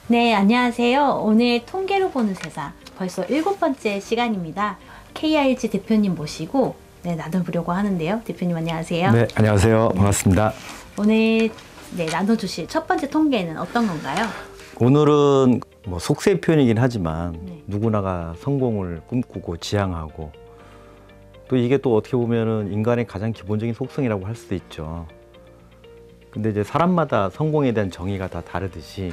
네, 안녕하세요. 오늘 통계로 보는 세상 벌써 7번째 시간입니다. KRG 대표님 모시고 나눠보려고 하는데요. 대표님 안녕하세요. 네, 안녕하세요. 반갑습니다. 오늘 나눠주실 첫 번째 통계는 어떤 건가요? 오늘은 뭐 속세 표현이긴 하지만 네. 누구나가 성공을 꿈꾸고 지향하고 또 이게 또 어떻게 보면은 인간의 가장 기본적인 속성이라고 할 수도 있죠. 근데 이제 사람마다 성공에 대한 정의가 다 다르듯이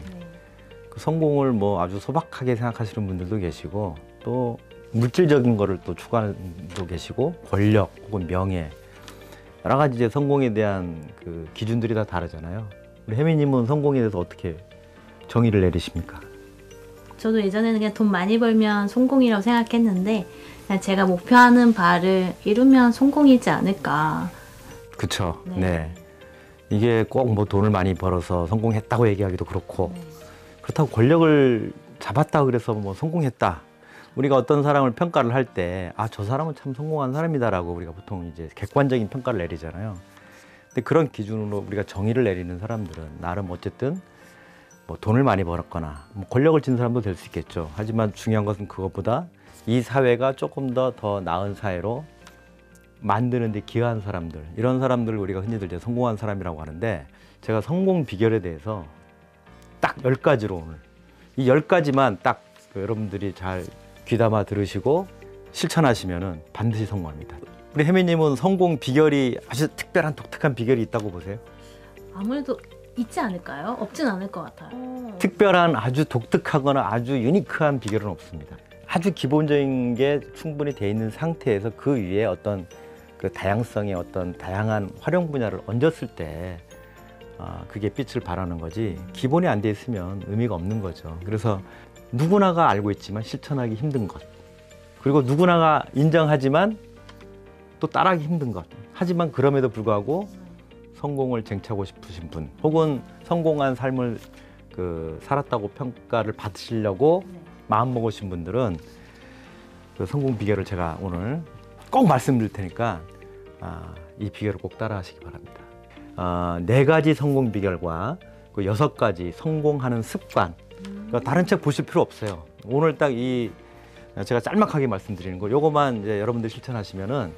그 성공을 뭐 아주 소박하게 생각하시는 분들도 계시고 또 물질적인 거를 또 추구하는 분도 계시고 권력 혹은 명예 여러 가지 이제 성공에 대한 그 기준들이 다 다르잖아요. 우리 혜미님은 성공에 대해서 어떻게 정의를 내리십니까? 저도 예전에는 그냥 돈 많이 벌면 성공이라고 생각했는데 그냥 제가 목표하는 바를 이루면 성공이지 않을까. 그쵸. 네. 네. 이게 꼭 뭐 돈을 많이 벌어서 성공했다고 얘기하기도 그렇고 그렇다고 권력을 잡았다 그래서 뭐 성공했다. 우리가 어떤 사람을 평가를 할 때 아, 저 사람은 참 성공한 사람이다라고 우리가 보통 이제 객관적인 평가를 내리잖아요. 근데 그런 기준으로 우리가 정의를 내리는 사람들은 나름 어쨌든 뭐 돈을 많이 벌었거나 뭐 권력을 쥔 사람도 될 수 있겠죠. 하지만 중요한 것은 그것보다 이 사회가 조금 더 나은 사회로 만드는 데 기여한 사람들, 이런 사람들을 우리가 흔히들 이제 성공한 사람이라고 하는데 제가 성공 비결에 대해서 딱 10가지로 오늘 이 10가지만 딱 여러분들이 잘 귀담아 들으시고 실천하시면은 반드시 성공합니다. 우리 혜미님은 성공 비결이 아주 특별한 독특한 비결이 있다고 보세요? 아무래도 있지 않을까요? 없진 않을 것 같아요. 특별한 아주 독특하거나 아주 유니크한 비결은 없습니다. 아주 기본적인 게 충분히 돼 있는 상태에서 그 위에 어떤 그 다양성의 어떤 다양한 활용 분야를 얹었을 때 그게 빛을 발하는 거지 기본이 안 돼 있으면 의미가 없는 거죠. 그래서 누구나가 알고 있지만 실천하기 힘든 것, 그리고 누구나가 인정하지만 또 따라하기 힘든 것, 하지만 그럼에도 불구하고 성공을 쟁취하고 싶으신 분 혹은 성공한 삶을 살았다고 평가를 받으시려고 마음먹으신 분들은 그 성공 비결을 제가 오늘 꼭 말씀드릴 테니까 이 비결을 꼭 따라 하시기 바랍니다. 4가지 성공 비결과 그 6가지 성공하는 습관, 그러니까 다른 책 보실 필요 없어요. 오늘 딱 제가 짤막하게 말씀드리는 거 요거만 이제 여러분들 실천하시면은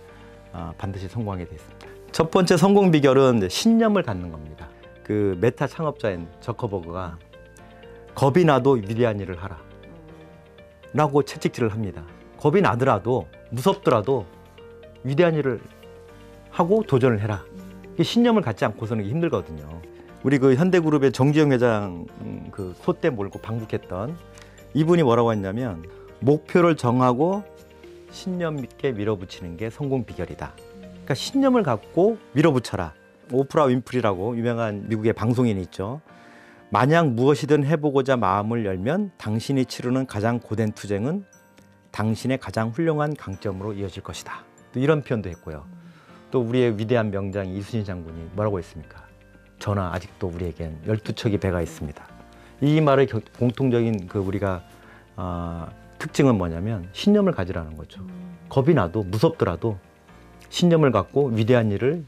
반드시 성공하게 되어 있습니다. 첫 번째 성공 비결은 이제 신념을 갖는 겁니다. 그 메타 창업자인 저커버그가 겁이 나도 위대한 일을 하라 라고 채찍질을 합니다. 겁이 나더라도 무섭더라도 위대한 일을 하고 도전을 해라. 신념을 갖지 않고서는 힘들거든요. 우리 그 현대그룹의 정지영 회장 그 솥대 몰고 방북했던 이분이 뭐라고 했냐면 목표를 정하고 신념 있게 밀어붙이는 게 성공 비결이다. 그러니까 신념을 갖고 밀어붙여라. 오프라 윈프리라고 유명한 미국의 방송인이 있죠. 만약 무엇이든 해보고자 마음을 열면 당신이 치르는 가장 고된 투쟁은 당신의 가장 훌륭한 강점으로 이어질 것이다. 또 이런 표현도 했고요. 또 우리의 위대한 명장 이순신 장군이 뭐라고 했습니까? 저나 아직도 우리에겐 12척의 배가 있습니다. 이 말의 공통적인 우리가 특징은 뭐냐면 신념을 가지라는 거죠. 겁이 나도 무섭더라도 신념을 갖고 위대한 일을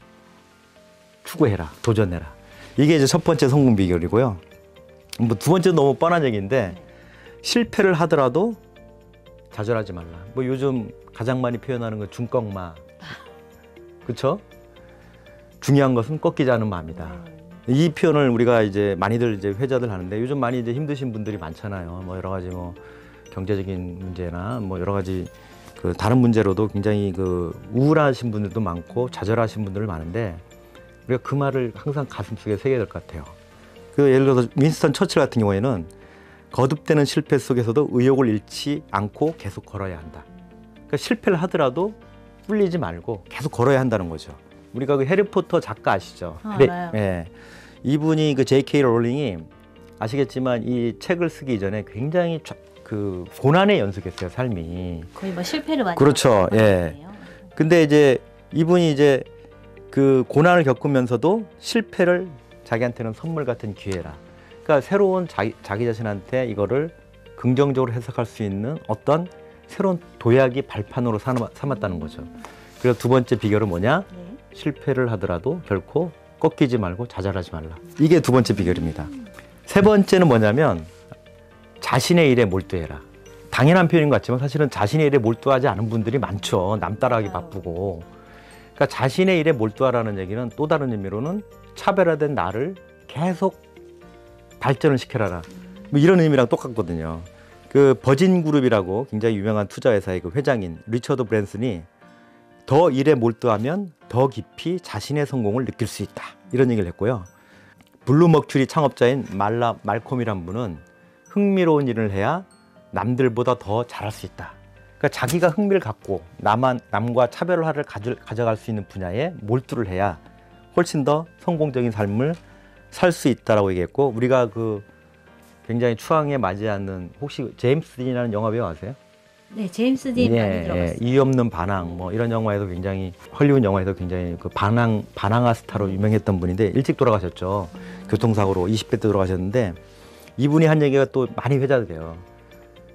추구해라, 도전해라. 이게 이제 첫 번째 성공 비결이고요. 뭐 두 번째는 너무 뻔한 얘기인데 실패를 하더라도 좌절하지 말라. 뭐 요즘 가장 많이 표현하는 건 중꺾마. 그렇죠? 중요한 것은 꺾이지 않은 마음이다. 이 표현을 우리가 이제 많이들 이제 회자들 하는데 요즘 많이 이제 힘드신 분들이 많잖아요. 뭐 여러 가지 뭐 경제적인 문제나 뭐 여러 가지 다른 문제로도 굉장히 우울하신 분들도 많고 좌절하신 분들 많은데 우리가 그 말을 항상 가슴속에 새겨야 될 것 같아요. 예를 들어서 윈스턴 처칠 같은 경우에는 거듭되는 실패 속에서도 의욕을 잃지 않고 계속 걸어야 한다. 그러니까 실패를 하더라도 꿀리지 말고 계속 걸어야 한다는 거죠. 우리가 그 해리포터 작가 아시죠? 알아요. 네. 이분이 J.K. 롤링이 아시겠지만 이 책을 쓰기 이전에 굉장히 고난의 연속했어요, 삶이. 거의 뭐 실패를 많이 그렇죠. 예. 거네요. 근데 이제 이분이 이제 그 고난을 겪으면서도 실패를 자기한테는 선물 같은 기회라. 그러니까 새로운 자기 자신한테 이거를 긍정적으로 해석할 수 있는 어떤 새로운 도약이 발판으로 삼았다는 거죠. 그래서 두 번째 비결은 뭐냐? 실패를 하더라도 결코 꺾이지 말고 좌절하지 말라. 이게 두 번째 비결입니다. 세 번째는 뭐냐면 자신의 일에 몰두해라. 당연한 표현인 것 같지만 사실은 자신의 일에 몰두하지 않은 분들이 많죠. 남 따라하기 바쁘고. 그러니까 자신의 일에 몰두하라는 얘기는 또 다른 의미로는 차별화된 나를 계속 발전을 시켜라. 뭐 이런 의미랑 똑같거든요. 그 버진 그룹이라고 굉장히 유명한 투자회사의 그 회장인 리처드 브랜슨이 더 일에 몰두하면 더 깊이 자신의 성공을 느낄 수 있다. 이런 얘기를 했고요. 블루머큐리 창업자인 말콤이란 분은 흥미로운 일을 해야 남들보다 더 잘할 수 있다. 그러니까 자기가 흥미를 갖고 남과 차별화를 가져갈 수 있는 분야에 몰두를 해야 훨씬 더 성공적인 삶을 살 수 있다라고 얘기했고, 우리가 그 굉장히 추앙에 맞지 않는, 혹시 제임스 딘이라는 영화 배우 아세요? 네, 제임스 딘 많이 들어봤어요. 이유 없는 반항 뭐 이런 영화에서 굉장히, 헐리우드 영화에서 굉장히 그 반항아 스타로 유명했던 분인데 일찍 돌아가셨죠. 교통사고로 20대 때 돌아가셨는데, 이분이 한 얘기가 또 많이 회자돼요.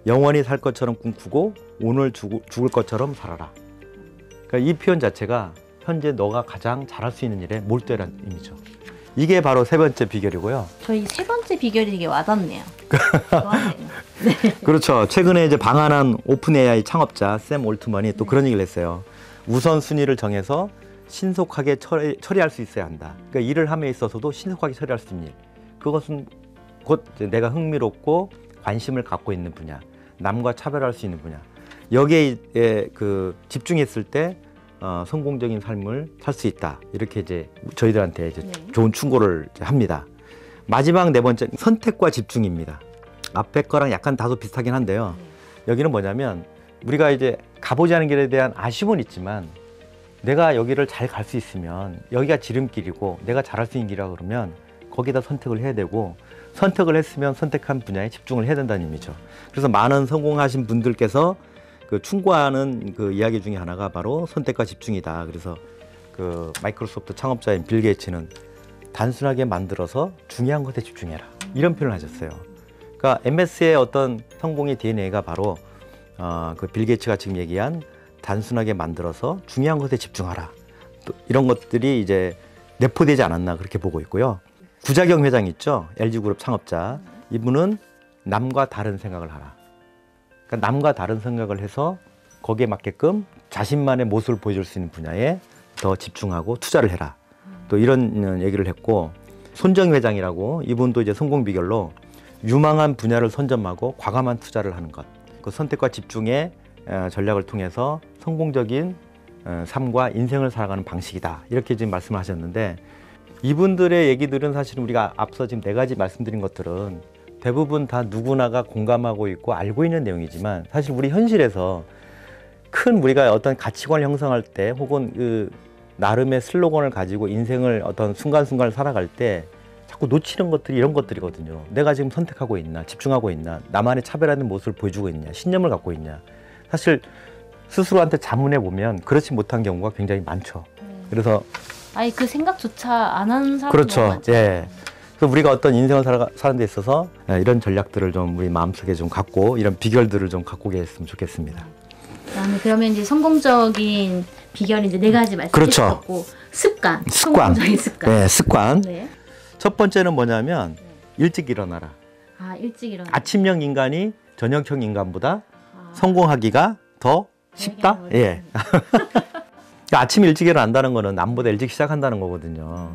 영원히 살 것처럼 꿈꾸고 오늘 죽을 것처럼 살아라. 그러니까 이 표현 자체가 현재 너가 가장 잘할 수 있는 일에 몰두해라는 의미죠. 이게 바로 세 번째 비결이고요. 저희 세 번째 비결이 되게 와닿네요. 좋아하네요. 네. 그렇죠. 최근에 이제 방한한 오픈 AI 창업자 샘 올트먼이 또 그런 얘기를 했어요. 우선순위를 정해서 신속하게 처리할 수 있어야 한다. 그러니까 일을 함에 있어서도 신속하게 처리할 수 있는 일. 그것은 곧 내가 흥미롭고 관심을 갖고 있는 분야, 남과 차별할 수 있는 분야. 여기에 그 집중했을 때 성공적인 삶을 살 수 있다. 이렇게 이제 저희들한테 이제 좋은 충고를 이제 합니다. 마지막 네 번째, 선택과 집중입니다. 앞에 거랑 약간 다소 비슷하긴 한데요. 여기는 뭐냐면 우리가 이제 가보지 않은 길에 대한 아쉬움은 있지만 내가 여기를 잘 갈 수 있으면 여기가 지름길이고 내가 잘할 수 있는 길이라고 그러면 거기다 선택을 해야 되고, 선택을 했으면 선택한 분야에 집중을 해야 된다는 의미죠. 그래서 많은 성공하신 분들께서 그 충고하는 그 이야기 중에 하나가 바로 선택과 집중이다. 그래서 그 마이크로소프트 창업자인 빌 게이츠는 단순하게 만들어서 중요한 것에 집중해라. 이런 표현을 하셨어요. 그러니까 MS의 어떤 성공의 DNA가 바로 그 빌 게이츠가 지금 얘기한 단순하게 만들어서 중요한 것에 집중하라. 또 이런 것들이 이제 내포되지 않았나 그렇게 보고 있고요. 구자경 회장 있죠? LG그룹 창업자. 이분은 남과 다른 생각을 하라. 그러니까 남과 다른 생각을 해서 거기에 맞게끔 자신만의 모습을 보여줄 수 있는 분야에 더 집중하고 투자를 해라. 또 이런 얘기를 했고, 손정희 회장이라고, 이분도 이제 성공 비결로 유망한 분야를 선점하고 과감한 투자를 하는 것. 그 선택과 집중의 전략을 통해서 성공적인 삶과 인생을 살아가는 방식이다. 이렇게 지금 말씀을 하셨는데, 이분들의 얘기들은 사실 우리가 앞서 지금 네 가지 말씀드린 것들은 대부분 다 누구나가 공감하고 있고 알고 있는 내용이지만, 사실 우리 현실에서 큰 우리가 어떤 가치관을 형성할 때 혹은 그 나름의 슬로건을 가지고 인생을 어떤 순간순간을 살아갈 때 자꾸 놓치는 것들이 이런 것들이거든요. 내가 지금 선택하고 있나, 집중하고 있나, 나만의 차별화된 모습을 보여주고 있냐, 신념을 갖고 있냐. 사실 스스로한테 자문해 보면 그렇지 못한 경우가 굉장히 많죠. 그래서 아니 그 생각조차 안 하는 사람도 그렇죠. 많죠. 예. 그래서 우리가 어떤 인생을 사는 데 있어서 이런 전략들을 좀 우리 마음속에 좀 갖고, 이런 비결들을 좀 갖고 계셨으면 좋겠습니다. 그러면 이제 성공적인 비결이 이제 네 가지 말씀드렸고, 그렇죠. 습관. 성공적인 습관. 네, 습관. 네. 첫 번째는 뭐냐면 일찍 일어나라. 일찍 일어나. 아침형 인간이 저녁형 인간보다 성공하기가 더 쉽다? 예. 아침 일찍 일어난다는 거는 남보다 일찍 시작한다는 거거든요.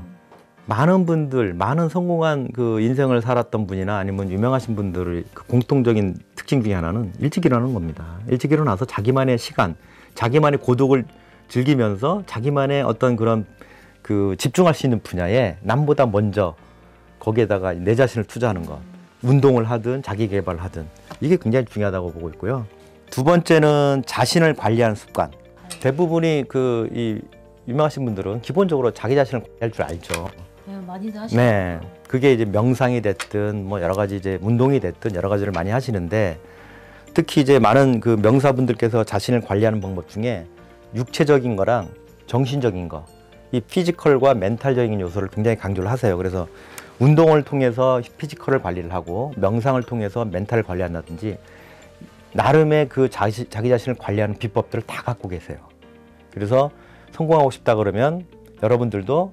많은 분들, 많은 성공한 그 인생을 살았던 분이나 아니면 유명하신 분들의 그 공통적인 특징 중에 하나는 일찍 일어나는 겁니다. 일찍 일어나서 자기만의 시간, 자기만의 고독을 즐기면서 자기만의 어떤 그런 그 집중할 수 있는 분야에 남보다 먼저 거기에다가 내 자신을 투자하는 것. 운동을 하든 자기 개발을 하든 이게 굉장히 중요하다고 보고 있고요. 두 번째는 자신을 관리하는 습관. 대부분이 이 유명하신 분들은 기본적으로 자기 자신을 관리할 줄 알죠. 네, 많이들 하시죠. 네, 그게 이제 명상이 됐든 뭐 여러 가지 이제 운동이 됐든 여러 가지를 많이 하시는데, 특히 이제 많은 그 명사분들께서 자신을 관리하는 방법 중에 육체적인 거랑 정신적인 거, 이 피지컬과 멘탈적인 요소를 굉장히 강조를 하세요. 그래서 운동을 통해서 피지컬을 관리를 하고 명상을 통해서 멘탈을 관리한다든지 나름의 그 자기 자신을 관리하는 비법들을 다 갖고 계세요. 그래서 성공하고 싶다 그러면 여러분들도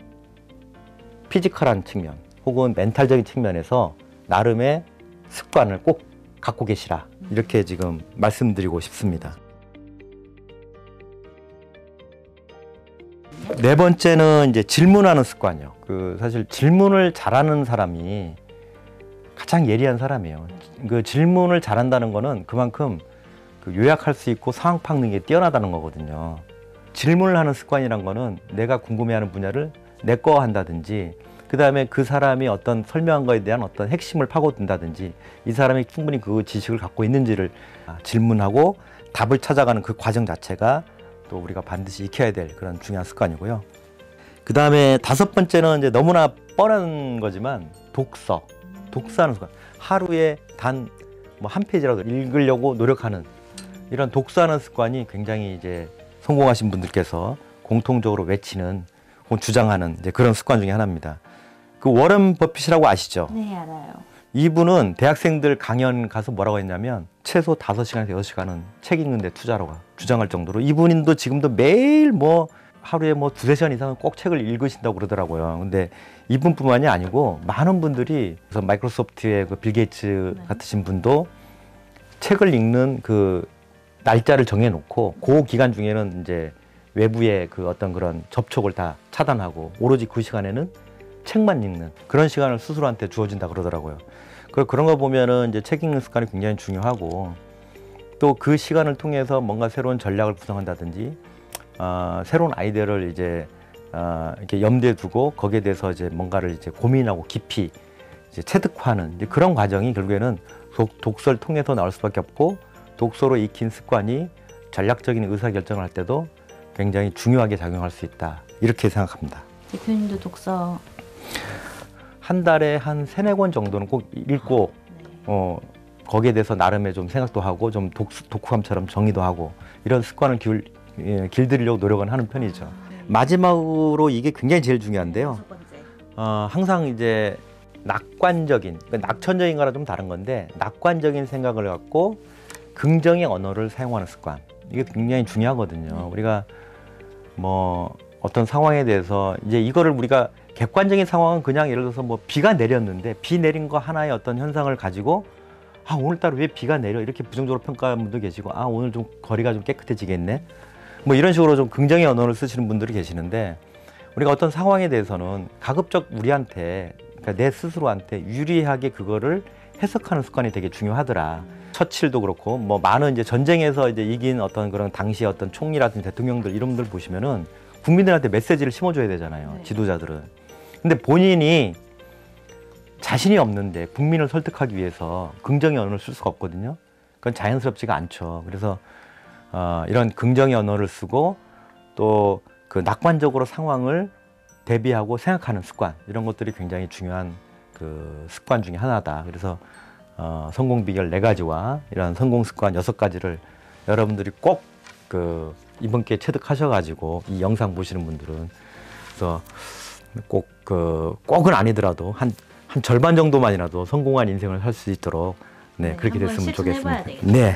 피지컬한 측면 혹은 멘탈적인 측면에서 나름의 습관을 꼭 갖고 계시라 이렇게 지금 말씀드리고 싶습니다. 네 번째는 이제 질문하는 습관이요. 사실 질문을 잘하는 사람이 가장 예리한 사람이에요. 그 질문을 잘한다는 거는 그만큼 요약할 수 있고 상황 파악 능력이 뛰어나다는 거거든요. 질문을 하는 습관이란 거는 내가 궁금해하는 분야를 내 거 한다든지, 그 다음에 그 사람이 어떤 설명한 거에 대한 어떤 핵심을 파고든다든지, 이 사람이 충분히 그 지식을 갖고 있는지를 질문하고 답을 찾아가는 그 과정 자체가 또 우리가 반드시 익혀야 될 그런 중요한 습관이고요. 그 다음에 다섯 번째는 이제 너무나 뻔한 거지만 독서하는 습관. 하루에 단 뭐 한 페이지라도 읽으려고 노력하는 이런 독서하는 습관이 굉장히 이제 성공하신 분들께서 공통적으로 외치는 혹은 주장하는 이제 그런 습관 중에 하나입니다. 그 워런 버핏이라고 아시죠? 네, 알아요. 이분은 대학생들 강연 가서 뭐라고 했냐면 최소 5시간에서 6시간은 책 읽는 데 투자라고 주장할 정도로, 이분도 지금도 매일 뭐 하루에 뭐 2-3시간 이상은 꼭 책을 읽으신다고 그러더라고요. 근데 이분뿐만이 아니고 많은 분들이, 그래서 마이크로소프트의 그 빌 게이츠 같으신 분도 책을 읽는 그 날짜를 정해놓고 그 기간 중에는 이제 외부의 그 어떤 그런 접촉을 다 차단하고 오로지 그 시간에는 책만 읽는 그런 시간을 스스로한테 주어진다 그러더라고요. 그런 거 보면은 이제 책 읽는 습관이 굉장히 중요하고, 또 그 시간을 통해서 뭔가 새로운 전략을 구성한다든지, 새로운 아이디어를 이제 이렇게 염두에 두고 거기에 대해서 이제 뭔가를 이제 고민하고 깊이 이제 체득화하는 이제 그런 과정이 결국에는 독서를 통해서 나올 수밖에 없고, 독서로 익힌 습관이 전략적인 의사결정을 할 때도 굉장히 중요하게 작용할 수 있다, 이렇게 생각합니다. 대표님도 독서 한 달에 한 3-4권 정도는 꼭 읽고 거기에 대해서 나름의 좀 생각도 하고 좀 독후감처럼 정의도 하고 이런 습관을 길들이려고 노력은 하는 편이죠. 마지막으로 이게 굉장히 제일 중요한데요. 항상 이제 낙관적인, 낙천적인 거랑 좀 다른 건데, 낙관적인 생각을 갖고 긍정의 언어를 사용하는 습관, 이게 굉장히 중요하거든요. 우리가 뭐 어떤 상황에 대해서 이제 이거를 우리가 객관적인 상황은 그냥 예를 들어서 뭐 비가 내렸는데 비 내린 거 하나의 어떤 현상을 가지고 오늘따라 왜 비가 내려 이렇게 부정적으로 평가하는 분도 계시고, 오늘 좀 거리가 좀 깨끗해지겠네 뭐 이런 식으로 좀 긍정의 언어를 쓰시는 분들이 계시는데, 우리가 어떤 상황에 대해서는 가급적 우리한테, 그러니까 내 스스로한테 유리하게 그거를 해석하는 습관이 되게 중요하더라. 처칠도 그렇고 뭐 많은 이제 전쟁에서 이제 이긴 어떤 그런 당시 어떤 총리라든지 대통령들 이런 분들 보시면은 국민들한테 메시지를 심어줘야 되잖아요. 지도자들은. 근데 본인이 자신이 없는데 국민을 설득하기 위해서 긍정의 언어를 쓸 수가 없거든요. 그건 자연스럽지가 않죠. 그래서 이런 긍정의 언어를 쓰고 또 그 낙관적으로 상황을 대비하고 생각하는 습관, 이런 것들이 굉장히 중요한 그 습관 중에 하나다. 그래서 성공 비결 4가지와 이런 성공 습관 6가지를 여러분들이 꼭 이번 기회에 체득하셔가지고 이 영상 보시는 분들은, 그래서 꼭은 아니더라도 한 절반 정도만이라도 성공한 인생을 살 수 있도록 그렇게 됐으면 좋겠습니다. 네.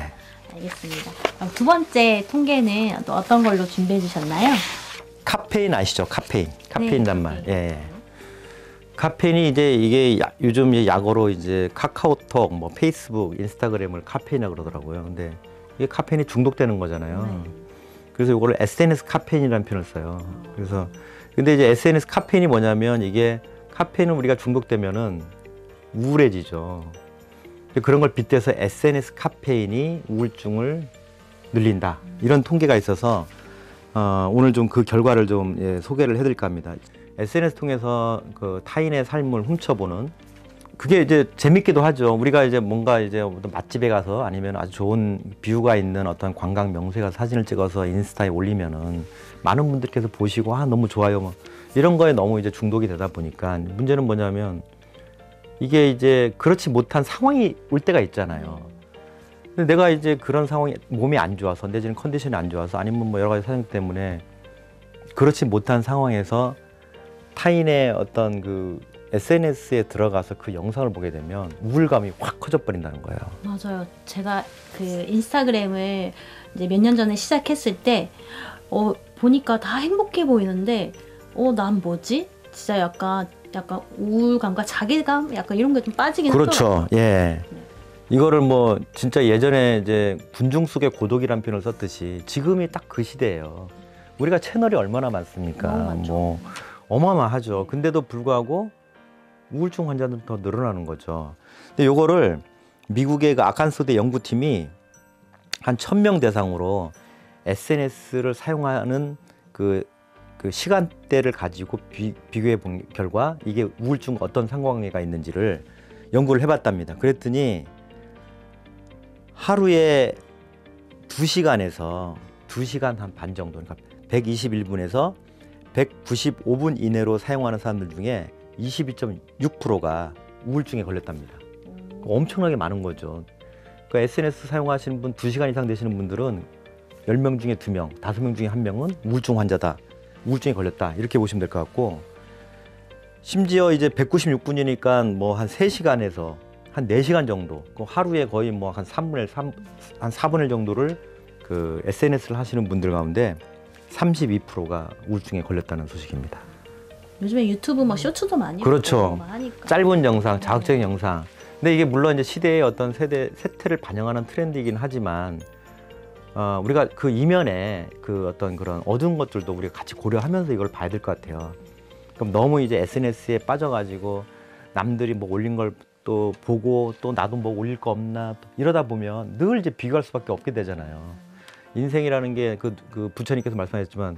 알겠습니다. 그럼 두 번째 통계는 또 어떤 걸로 준비해 주셨나요? 카페인 아시죠? 카페인 단말. 네. 예. 카페인이 이제 이게 요즘 약어로 이제 카카오톡, 뭐 페이스북, 인스타그램을 카페인이라고 그러더라고요. 근데 이게 카페인이 중독되는 거잖아요. 그래서 이거를 SNS 카페인이라는 표현을 써요. 그래서 근데 이제 SNS 카페인이 뭐냐면, 이게 카페인은 우리가 중독되면은 우울해지죠. 그런 걸 빗대서 SNS 카페인이 우울증을 늘린다, 이런 통계가 있어서 오늘 좀 그 결과를 좀 소개를 해드릴까 합니다. SNS 통해서 그 타인의 삶을 훔쳐보는, 그게 이제 재밌기도 하죠. 우리가 이제 뭔가 이제 어떤 맛집에 가서 아니면 아주 좋은 뷰가 있는 어떤 관광 명소에 가서 사진을 찍어서 인스타에 올리면은 많은 분들께서 보시고 너무 좋아요 뭐 이런 거에 너무 이제 중독이 되다 보니까, 문제는 뭐냐면 이게 이제 그렇지 못한 상황이 올 때가 있잖아요. 근데 내가 이제 그런 상황이 몸이 안 좋아서, 내지는 컨디션이 안 좋아서, 아니면 뭐 여러 가지 사정 때문에 그렇지 못한 상황에서 타인의 어떤 그 SNS에 들어가서 그 영상을 보게 되면 우울감이 확 커져 버린다는 거예요. 맞아요. 제가 그 인스타그램을 이제 몇 년 전에 시작했을 때 보니까 다 행복해 보이는데 난 뭐지? 진짜 약간 우울감과 자괴감 약간 이런 게 좀 빠지긴 그렇죠. 하더라고요. 예. 이거를 뭐 진짜 예전에 이제 군중 속의 고독이란 표현을 썼듯이 지금이 딱 그 시대예요. 우리가 채널이 얼마나 많습니까? 너무 많죠. 뭐 어마어마하죠. 근데도 불구하고 우울증 환자들은 더 늘어나는 거죠. 근데 요거를 미국의 그 아칸소대 연구팀이 한 1000명 대상으로 SNS를 사용하는 그 시간대를 가지고 비교해 본 결과 이게 우울증 어떤 상관관계가 있는지를 연구를 해봤답니다. 그랬더니 하루에 2시간에서 2시간 한 반 정도, 그러니까 121분에서 195분 이내로 사용하는 사람들 중에 22.6%가 우울증에 걸렸답니다. 엄청나게 많은 거죠. 그러니까 SNS 사용하시는 분 2시간 이상 되시는 분들은 10명 중에 2명, 5명 중에 1명은 우울증 환자다. 우울증에 걸렸다. 이렇게 보시면 될 것 같고, 심지어 이제 196분이니까 뭐 한 3시간에서 한 4시간 정도, 그 하루에 거의 뭐 한 4분의 1 정도를 그 SNS를 하시는 분들 가운데 32%가 우울증에 걸렸다는 소식입니다. 요즘에 유튜브 뭐 쇼츠도 많이 그렇죠. 막 하니까. 짧은 영상, 자극적인 영상. 근데 이게 물론 이제 시대의 어떤 세태를 반영하는 트렌드이긴 하지만 우리가 그 이면에 그 어떤 그런 어두운 것들도 우리가 같이 고려하면서 이걸 봐야 될 것 같아요. 그럼 너무 이제 SNS에 빠져가지고 남들이 뭐 올린 걸 또 보고 또 나도 뭐 올릴 거 없나 이러다 보면 늘 이제 비교할 수밖에 없게 되잖아요. 인생이라는 게 그 부처님께서 말씀하셨지만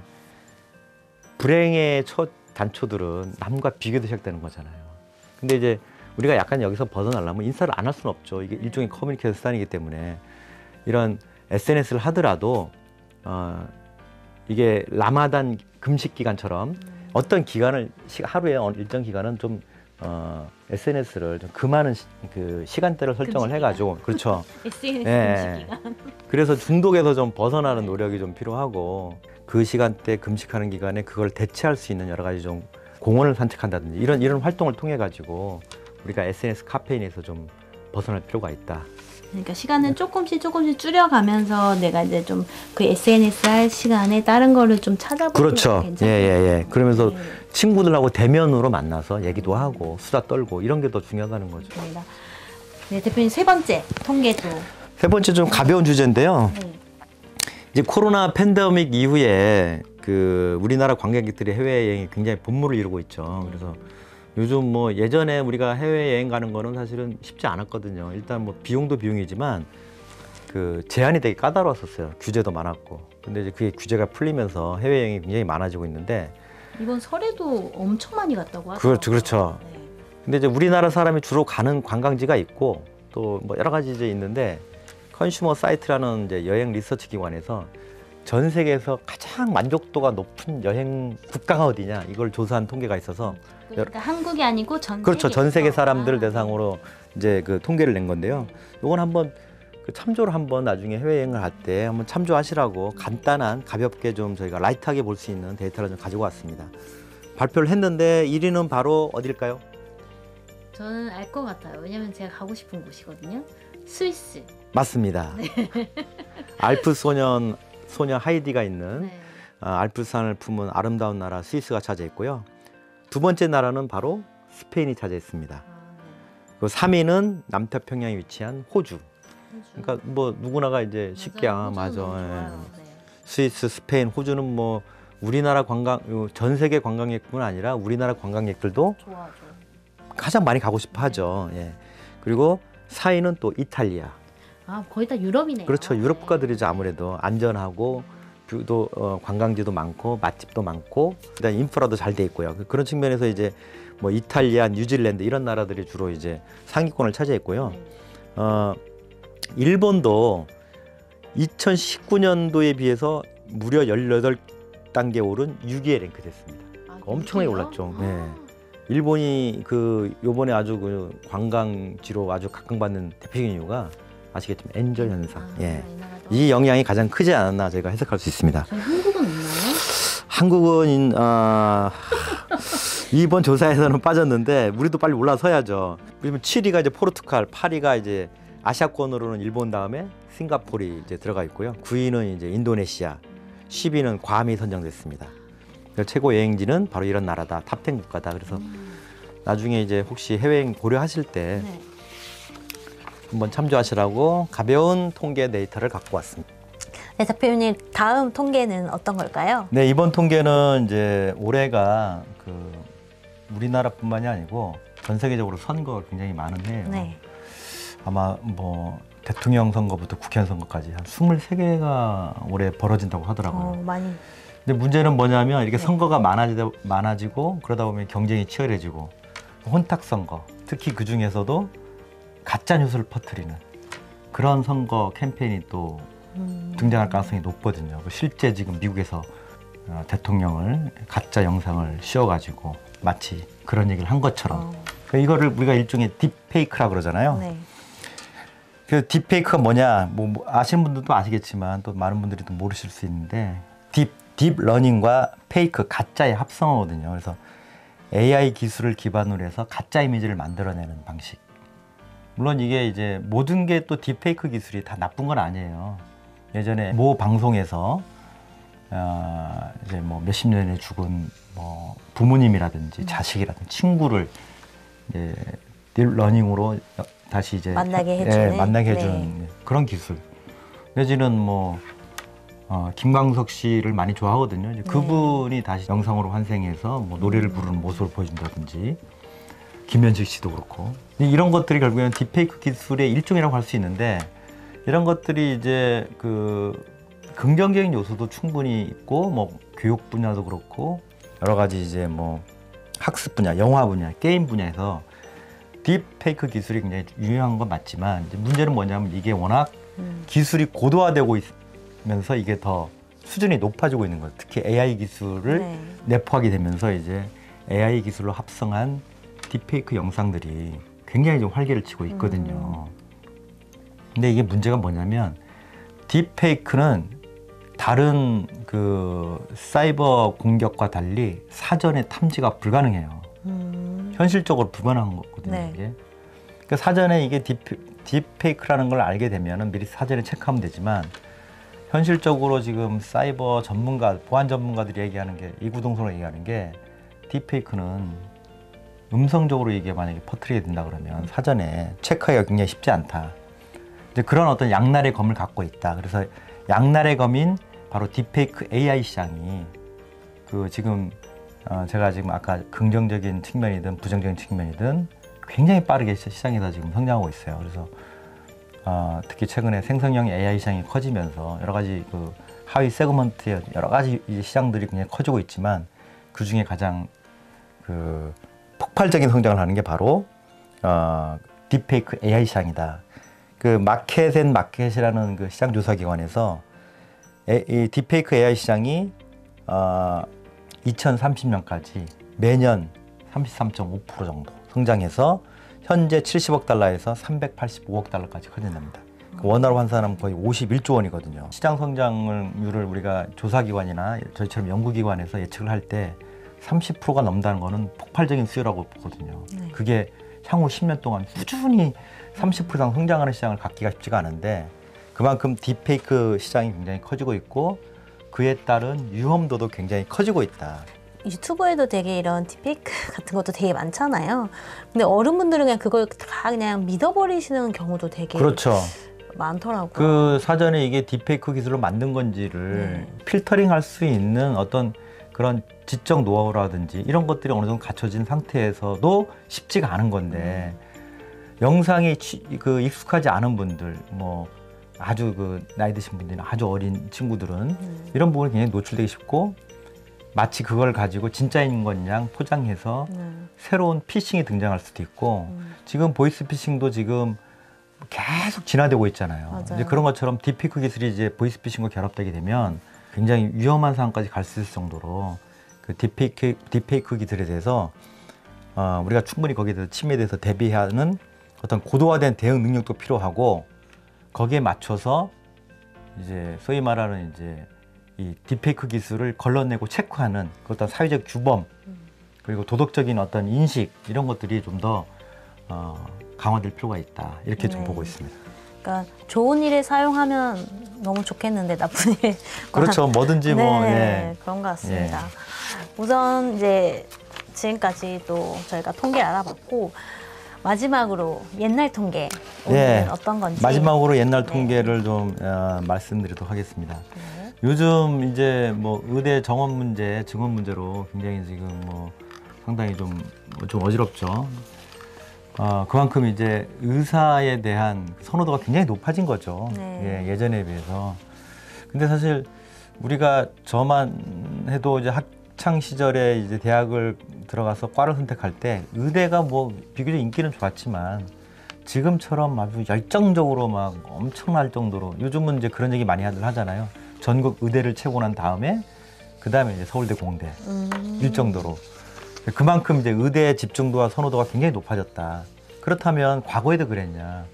불행의 첫 단초들은 남과 비교도 시작되는 거잖아요. 근데 이제 우리가 약간 여기서 벗어나려면 인사를 안 할 수는 없죠. 이게 일종의 커뮤니케이션 수단이기 때문에 이런 SNS를 하더라도 이게 라마단 금식 기간처럼 어떤 기간을 하루에 일정 기간은 좀 SNS를 좀 금하는 그 시간대를 설정을 금식 해가지고 그렇죠. SNS 예. 금식 기간. 그래서 중독에서 좀 벗어나는 노력이 좀 필요하고 그 시간대 금식하는 기간에 그걸 대체할 수 있는 여러 가지 좀 공원을 산책한다든지 이런 활동을 통해 가지고 우리가 SNS 카페인에서 좀 벗어날 필요가 있다. 그러니까 시간을 조금씩 줄여가면서 내가 이제 좀 그 SNS 할 시간에 다른 거를 좀 찾아보는 그렇죠. 게 괜찮아요. 예. 그러면서 친구들하고 대면으로 만나서 얘기도 하고 수다 떨고 이런 게 더 중요하다는 거죠. 좋습니다. 네, 대표님 세 번째 통계도. 세 번째 좀 가벼운 주제인데요. 네. 이제 코로나 팬데믹 이후에 그 우리나라 관광객들이 해외여행이 굉장히 본물을 이루고 있죠. 그래서 요즘 뭐 예전에 우리가 해외여행 가는 거는 사실은 쉽지 않았거든요. 일단 뭐 비용도 비용이지만 그 제한이 되게 까다로웠었어요. 규제도 많았고. 근데 이제 그게 규제가 풀리면서 해외여행이 굉장히 많아지고 있는데 이번 설에도 엄청 많이 갔다고 하더라고요. 그렇죠. 네. 근데 이제 우리나라 사람이 주로 가는 관광지가 있고 또 뭐 여러 가지 이제 있는데 컨슈머 사이트라는 이제 여행 리서치 기관에서 전 세계에서 가장 만족도가 높은 여행 국가가 어디냐 이걸 조사한 통계가 있어서 그러니까 한국이 아니고 전 그렇죠. 전 세계 사람들 아. 대상으로 이제 그 통계를 낸 건데요. 이건 한번 그 참조를 한번 나중에 해외여행을 갈 때 한번 참조하시라고 간단한 가볍게 좀 저희가 라이트하게 볼 수 있는 데이터를 좀 가지고 왔습니다. 발표를 했는데 1위는 바로 어딜까요? 저는 알 것 같아요. 왜냐면 제가 가고 싶은 곳이거든요. 스위스. 맞습니다. 알프 소녀 하이디가 있는 네. 알프스산을 품은 아름다운 나라 스위스가 차지했고요. 두 번째 나라는 바로 스페인이 차지했습니다. 아, 네. 그 3위는 남태평양에 위치한 호주. 호주. 그러니까 뭐 누구나가 이제 쉽게 맞아요. 맞아. 호주는 예. 좋아요. 네. 스위스, 스페인, 호주는 뭐 우리나라 전 세계 관광객뿐 아니라 우리나라 관광객들도 좋아. 가장 많이 가고 싶어 하죠. 예. 그리고 4위는 또 이탈리아. 아, 거의 다 유럽이네요. 그렇죠. 유럽 국가들이죠. 아무래도 안전하고 뷰도 관광지도 많고 맛집도 많고 그다음 인프라도 잘 돼 있고요. 그런 측면에서 이제 뭐 이탈리아, 뉴질랜드 이런 나라들이 주로 이제 상위권을 차지했고요. 네. 일본도 2019년도에 비해서 무려 18단계 오른 6위에 랭크됐습니다. 아, 엄청나게 유럽이요? 올랐죠. 아. 네. 일본이 그 요번에 아주 그 관광지로 아주 각광받는 대표적인 이유가 아시겠지만 엔저 현상. 아, 예. 이 나라도. 이 영향이 가장 크지 않았나 저희가 해석할 수 있습니다. 저희 한국은 있나요? 한국은 이번 조사에서는 빠졌는데 우리도 빨리 올라서야죠. 그러면 7위가 이제 포르투갈, 8위가 이제 아시아권으로는 일본 다음에 싱가포르이 이제 들어가 있고요. 9위는 이제 인도네시아, 10위는 괌이 선정됐습니다. 최고 여행지는 바로 이런 나라다, 탑10 국가다. 그래서 나중에 이제 혹시 해외여행 고려하실 때 네. 한번 참조하시라고 가벼운 통계 데이터를 갖고 왔습니다. 네, 대표님 다음 통계는 어떤 걸까요? 네, 이번 통계는 이제 올해가 그 우리나라뿐만이 아니고 전 세계적으로 선거가 굉장히 많은 해예요. 네. 아마 뭐 대통령 선거부터 국회의원 선거까지 한 23개가 올해 벌어진다고 하더라고요. 많이. 근데 문제는 뭐냐면 이렇게 네. 선거가 많아지고 그러다 보면 경쟁이 치열해지고 혼탁 선거, 특히 그 중에서도 가짜 뉴스를 퍼뜨리는 그런 선거 캠페인이 또 등장할 가능성이 높거든요. 실제 지금 미국에서 대통령을 가짜 영상을 씌워가지고 마치 그런 얘기를 한 것처럼 이거를 우리가 일종의 딥페이크라 그러잖아요. 네. 그 딥페이크가 뭐냐, 뭐 아시는 분들도 아시겠지만 또 많은 분들이 또 모르실 수 있는데 딥러닝과 페이크, 가짜의 합성어거든요. 그래서 AI 기술을 기반으로 해서 가짜 이미지를 만들어내는 방식. 물론 이게 이제 모든 게 또 딥페이크 기술이 다 나쁜 건 아니에요. 예전에 모 방송에서 이제 뭐 몇십 년 전에 죽은 뭐 부모님이라든지 자식이라든지 친구를 이제 딥러닝으로 다시 이제 만나게 해주는, 만나게 해주는 그런 기술. 내지는 뭐 김광석 씨를 많이 좋아하거든요. 이제 그분이 다시 영상으로 환생해서 뭐 노래를 부르는 모습을 보여준다든지, 김현식 씨도 그렇고 이런 것들이 결국에는 딥페이크 기술의 일종이라고 할 수 있는데, 이런 것들이 이제 그 긍정적인 요소도 충분히 있고 뭐 교육 분야도 그렇고 여러 가지 이제 뭐 학습 분야, 영화 분야, 게임 분야에서 딥페이크 기술이 굉장히 유용한 건 맞지만 이제 문제는 뭐냐면 이게 워낙 기술이 고도화되고 있으면서 이게 더 수준이 높아지고 있는 거예요. 특히 AI 기술을 내포하게 되면서 이제 AI 기술로 합성한 딥페이크 영상들이 굉장히 좀 활개를 치고 있거든요. 근데 이게 문제가 뭐냐면 딥페이크는 다른 그 사이버 공격과 달리 사전에 탐지가 불가능해요. 현실적으로 불가능한 거거든요. 네. 이게. 그러니까 사전에 이게 딥페이크라는 걸 알게 되면 미리 사전에 체크하면 되지만, 현실적으로 지금 사이버 전문가, 보안 전문가들이 얘기하는 게, 이구동성으로 얘기하는 게 딥페이크는 음성적으로 이게 만약에 퍼뜨리게 된다 그러면 사전에 체크하기가 굉장히 쉽지 않다. 이제 그런 어떤 양날의 검을 갖고 있다. 그래서 양날의 검인 바로 딥페이크 AI 시장이 그 지금 제가 지금 아까 긍정적인 측면이든 부정적인 측면이든 굉장히 빠르게 시장에서 지금 성장하고 있어요. 그래서 특히 최근에 생성형 AI 시장이 커지면서 여러 가지 그 하위 세그먼트의 여러 가지 시장들이 굉장히 커지고 있지만, 그 중에 가장 그 폭발적인 성장을 하는 게 바로 딥페이크 AI 시장이다. 그 마켓앤마켓이라는 그 시장 조사 기관에서 이 딥페이크 AI 시장이 2030년까지 매년 33.5% 정도 성장해서 현재 70억 달러에서 385억 달러까지 커진답니다. 원화로 환산하면 거의 51조 원이거든요. 시장 성장률을 우리가 조사기관이나 저희처럼 연구기관에서 예측을 할 때 30%가 넘는다는 거는 폭발적인 수요라고 보거든요. 그게 향후 10년 동안 꾸준히 30% 이상 성장하는 시장을 갖기가 쉽지가 않은데, 그만큼 딥페이크 시장이 굉장히 커지고 있고 그에 따른 위험도도 굉장히 커지고 있다. 유튜브에도 되게 이런 딥페이크 같은 것도 되게 많잖아요. 근데 어른분들은 그냥 그걸 다 그냥 믿어버리시는 경우도 되게 그렇죠. 많더라고요. 그 사전에 이게 딥페이크 기술로 만든 건지를 필터링할 수 있는 어떤 그런 지적 노하우라든지 이런 것들이 어느 정도 갖춰진 상태에서도 쉽지가 않은 건데, 영상이 그 익숙하지 않은 분들, 뭐 아주 그 나이 드신 분들이나 아주 어린 친구들은 이런 부분이 굉장히 노출되기 쉽고, 마치 그걸 가지고 진짜인 것 양 포장해서 새로운 피싱이 등장할 수도 있고, 지금 보이스 피싱도 지금 계속 진화되고 있잖아요. 맞아요. 이제 그런 것처럼 딥페이크 기술이 이제 보이스 피싱과 결합되게 되면 굉장히 위험한 상황까지 갈 수 있을 정도로 그 딥페이크 기술에 대해서 우리가 충분히 거기에 대해서 침해에 대해서 대비하는 어떤 고도화된 대응 능력도 필요하고, 거기에 맞춰서 이제 소위 말하는 이제 이 딥페이크 기술을 걸러내고 체크하는 그 어떤 사회적 규범, 그리고 도덕적인 어떤 인식, 이런 것들이 좀 더 강화될 필요가 있다, 이렇게 좀 보고 있습니다. 그러니까 좋은 일에 사용하면 너무 좋겠는데 나쁜 일. 그렇죠. 뭐든지 뭐. 네, 그런 것 같습니다. 우선 이제 지금까지 또 저희가 통계를 알아봤고, 마지막으로 옛날 통계 오늘은 네. 어떤 건지 마지막으로 옛날 네. 통계를 좀 말씀드리도록 하겠습니다. 네. 요즘 이제 뭐 의대 정원 문제, 증원 문제로 굉장히 지금 뭐 상당히 좀 어지럽죠. 그만큼 이제 의사에 대한 선호도가 굉장히 높아진 거죠. 네. 예, 예전에 비해서. 근데 사실 우리가 저만 해도 이제 학창 시절에 이제 대학을 들어가서 과를 선택할 때 의대가 뭐 비교적 인기는 좋았지만 지금처럼 아주 열정적으로 막 엄청날 정도로 요즘은 이제 그런 얘기 많이 하잖아요. 전국 의대를 채우고 난 다음에 그 다음에 이제 서울대 공대 일 정도로 그만큼 이제 의대 집중도와 선호도가 굉장히 높아졌다. 그렇다면 과거에도 그랬냐?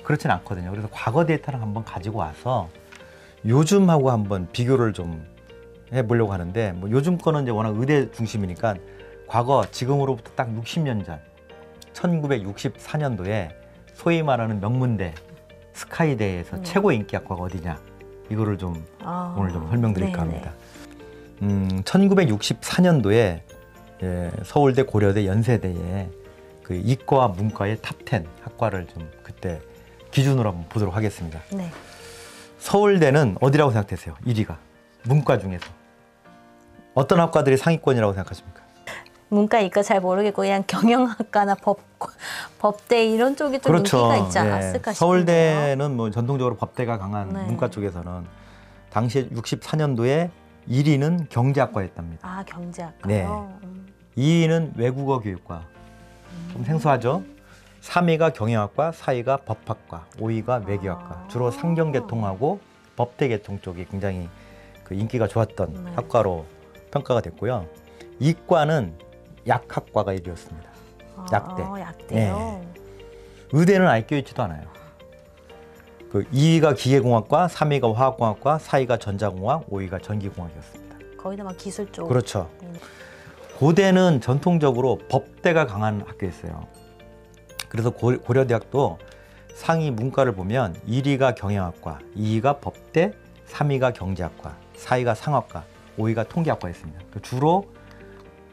그렇진 않거든요. 그래서 과거 데이터를 한번 가지고 와서 요즘하고 한번 비교를 좀 해보려고 하는데 뭐 요즘 거는 이제 워낙 의대 중심이니까 과거 지금으로부터 딱 60년 전 1964년도에 소위 말하는 명문대 스카이대에서 최고 인기학과가 어디냐 이거를 좀 오늘 좀 설명드릴까 네네. 합니다. 1964년도에 서울대, 고려대, 연세대에 그 이과와 문과의 탑10 학과를 좀 그때 기준으로 한번 보도록 하겠습니다. 네. 서울대는 어디라고 생각되세요? 1위가 문과 중에서 어떤 학과들이 상위권이라고 생각하십니까? 문과 이과 잘 모르겠고 그냥 경영학과나 법대 이런 쪽이 좀 그렇죠. 인기가 있지 예. 않았을까 싶은데요. 서울대는 뭐 전통적으로 법대가 강한 네. 문과 쪽에서는 당시에 64년도에 1위는 경제학과였답니다. 아 경제학과요. 네. 2위는 외국어 교육과 좀 생소하죠. 3위가 경영학과, 4위가 법학과, 5위가 외교학과. 주로 상경계통하고 법대계통 쪽이 굉장히 그 인기가 좋았던 네. 학과로 평가가 됐고요. 이과는 약학과가 1위였습니다. 약대. 약대요. 의대는 아예 껴있지도 않아요. 그 2위가 기계공학과, 3위가 화학공학과, 4위가 전자공학, 5위가 전기공학이었습니다. 거의 다 막 기술 쪽. 그렇죠. 고대는 전통적으로 법대가 강한 학교였어요. 그래서 고려대학도 상위 문과를 보면 1위가 경영학과, 2위가 법대, 3위가 경제학과, 4위가 상학과, 5위가 통계학과였습니다. 주로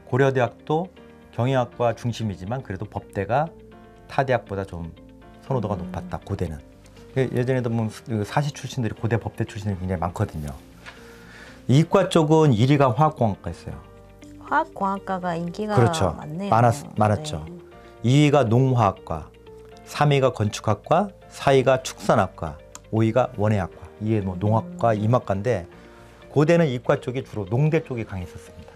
고려대학도 경영학과 중심이지만 그래도 법대가 타 대학보다 좀 선호도가 높았다. 고대는. 예전에도 뭐 사시 출신들이 고대 법대 출신들이 굉장히 많거든요. 이과 쪽은 1위가 화학공학과였어요. 화학공학과가 인기가 그렇죠. 많네요. 많았죠. 네. 2위가 농화학과, 3위가 건축학과, 4위가 축산학과, 5위가 원예학과. 이게 뭐 농학과, 임학과인데 고대는 이과 쪽이 주로 농대 쪽이 강했었습니다.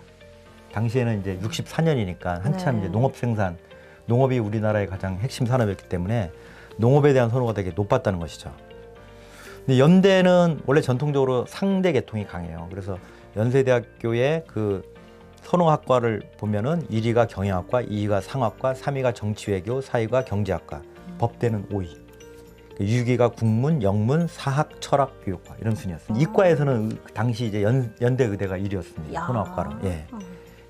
당시에는 이제 64년이니까 한참 네. 이제 농업 생산, 농업이 우리나라의 가장 핵심 산업이었기 때문에 농업에 대한 선호가 되게 높았다는 것이죠. 근데 연대는 원래 전통적으로 상대 계통이 강해요. 그래서 연세대학교의 그 선호학과를 보면은 1위가 경영학과, 2위가 상학과, 3위가 정치외교, 4위가 경제학과, 법대는 5위. 6위가 국문, 영문, 사학, 철학, 교육과 이런 순이었어요. 이과에서는 당시 이제 연대 의대가 1위였습니다. 야. 선호학과로. 예.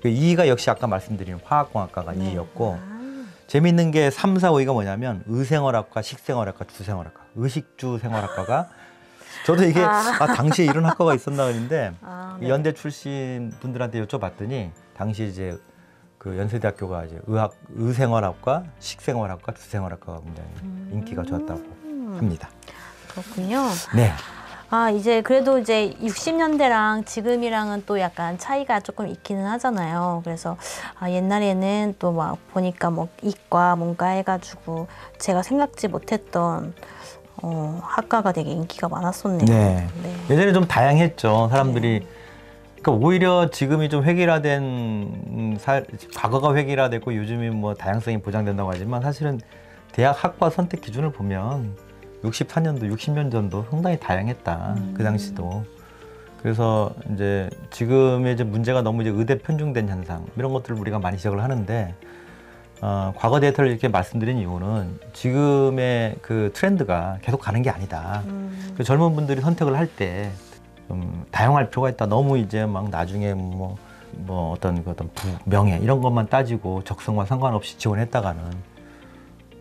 2위가 역시 아까 말씀드린 화학공학과가 네. 2위였고 재밌는 게 3, 4, 5위가 뭐냐면 의생활학과, 식생활학과, 주생활학과, 의식주 생활학과가 저도 이게 당시에 이런 학과가 있었나 했는데 네. 연대 출신 분들한테 여쭤봤더니 당시 이제 그 연세대학교가 이제 의생활학과, 식생활학과, 주생활학과가 굉장히 인기가 좋았다고 합니다. 그렇군요. 네. 이제 그래도 이제 60년대랑 지금이랑은 또 약간 차이가 조금 있기는 하잖아요. 그래서 옛날에는 또 막 보니까 뭐 이과, 문과 해가지고 제가 생각지 못했던 학과가 되게 인기가 많았었네요. 네. 네. 예전에 좀 다양했죠. 사람들이. 그러니까 오히려 지금이 좀 획일화된 과거가 획일화됐고 요즘이 뭐 다양성이 보장된다고 하지만 사실은 대학 학과 선택 기준을 보면 64년도, 60년 전도 상당히 다양했다. 그 당시도. 그래서 이제 지금의 이제 문제가 너무 이제 의대 편중된 현상 이런 것들을 우리가 많이 지적을 하는데 과거 데이터를 이렇게 말씀드린 이유는 지금의 그 트렌드가 계속 가는 게 아니다. 그 젊은 분들이 선택을 할 때 좀 다양할 필요가 있다. 너무 이제 막 나중에 뭐 어떤 명예 이런 것만 따지고 적성과 상관없이 지원했다가는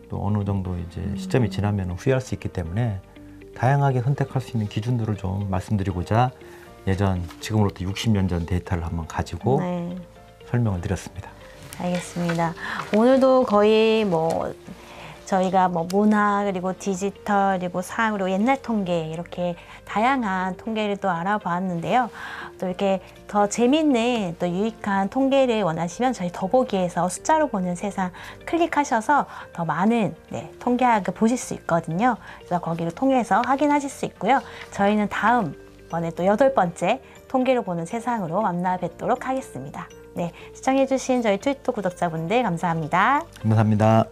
또 어느 정도 이제 시점이 지나면 후회할 수 있기 때문에 다양하게 선택할 수 있는 기준들을 좀 말씀드리고자 지금으로부터 60년 전 데이터를 한번 가지고 설명을 드렸습니다. 알겠습니다. 오늘도 거의 뭐 저희가 뭐 문화 그리고 디지털 그리고 상 그리고 옛날 통계 이렇게 다양한 통계를 또 알아봤는데요. 또 이렇게 더 재밌는 또 유익한 통계를 원하시면 저희 더보기에서 숫자로 보는 세상 클릭하셔서 더 많은 통계학을 보실 수 있거든요. 그래서 거기를 통해서 확인하실 수 있고요. 저희는 다음번에 또 8번째 통계로 보는 세상으로 만나 뵙도록 하겠습니다. 네, 시청해주신 저희 트위터 구독자분들 감사합니다. 감사합니다.